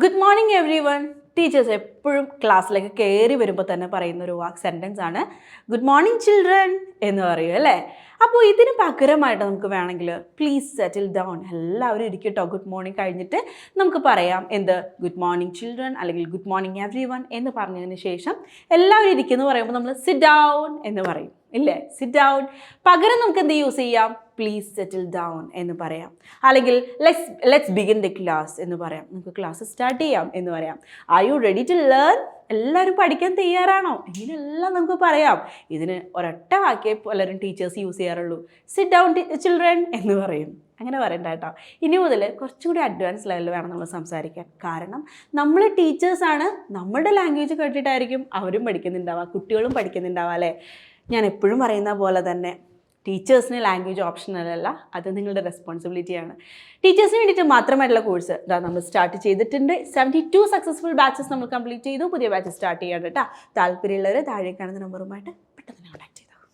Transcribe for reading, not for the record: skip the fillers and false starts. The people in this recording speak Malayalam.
Good morning every one. Teachers എപ്പോഴും ക്ലാസ്സിലേക്ക് കയറി വരുമ്പോൾ തന്നെ പറയുന്ന ഒരു സെൻറ്റൻസ് ആണ് ഗുഡ് മോർണിംഗ് ചിൽഡ്രൻ എന്ന് പറയും അല്ലേ. അപ്പോൾ ഇതിന് പകരമായിട്ട് നമുക്ക് വേണമെങ്കിൽ പ്ലീസ് സെറ്റിൽ ഡൗൺ, എല്ലാവരും ഇരിക്കട്ടോ. ഗുഡ് മോർണിംഗ് കഴിഞ്ഞിട്ട് നമുക്ക് പറയാം എന്ത്, ഗുഡ് മോർണിംഗ് ചിൽഡ്രൻ അല്ലെങ്കിൽ ഗുഡ് മോർണിംഗ് എവ്രി വൺ എന്ന് പറഞ്ഞതിന് ശേഷം എല്ലാവരും ഇരിക്കുന്നു പറയുമ്പോൾ നമ്മൾ സിറ്റ് ഡൗൺ എന്ന് പറയും ഇല്ലേ, സിറ്റ് ഡൗൺ. പകരം നമുക്ക് എന്ത് യൂസ് ചെയ്യാം, പ്ലീസ് സെറ്റിൽ ഡൗൺ എന്ന് പറയാം. അല്ലെങ്കിൽ ലെറ്റ്സ് ബിഗിൻ ദി ക്ലാസ് എന്ന് പറയാം. നമുക്ക് ക്ലാസ് സ്റ്റാർട്ട് ചെയ്യാം എന്ന് പറയാം. Are you ready to learn? എല്ലാവരും പഠിക്കാൻ തയ്യാറാണോ? ഇങ്ങനെയെല്ലാം നമുക്ക് പറയാം. ഇതിന് ഒരൊറ്റ വാക്കേ പലരും ടീച്ചേഴ്സ് യൂസ് ചെയ്യാറുള്ളൂ, സിറ്റ് ഡൗൺ ചിൽഡ്രൻ എന്ന് പറയും. അങ്ങനെ പറയണ്ട കേട്ടോ. ഇനി മുതൽ കുറച്ചുകൂടി അഡ്വാൻസ് ലെവലിൽ വേണം നമ്മൾ സംസാരിക്കാൻ. കാരണം നമ്മൾ ടീച്ചേഴ്സാണ്, നമ്മുടെ ലാംഗ്വേജ് കേട്ടിട്ടായിരിക്കും അവരും പഠിക്കുന്നുണ്ടാവുക, കുട്ടികളും പഠിക്കുന്നുണ്ടാവുക അല്ലേ. ഞാൻ എപ്പോഴും പറയുന്ന പോലെ തന്നെ ടീച്ചേഴ്സിന് ലാംഗ്വേജ് ഓപ്ഷണലല്ല, അത് നിങ്ങളുടെ റെസ്പോൺസിബിലിറ്റിയാണ്. ടീച്ചേഴ്സിന് വേണ്ടിയിട്ട് മാത്രമായിട്ടുള്ള കോഴ്സ് ഇതാ നമ്മൾ സ്റ്റാർട്ട് ചെയ്തിട്ടുണ്ട്. 72 സക്സസ്ഫുൾ ബാച്ചസ് നമ്മൾ കംപ്ലീറ്റ് ചെയ്തു. പുതിയ ബാച്ച് സ്റ്റാർട്ട് ചെയ്യണം കേട്ടോ. താല്പര്യമുള്ളവർ താഴെ കാണുന്ന നമ്പറുമായിട്ട് പെട്ടെന്ന് കോൺടാക്ട്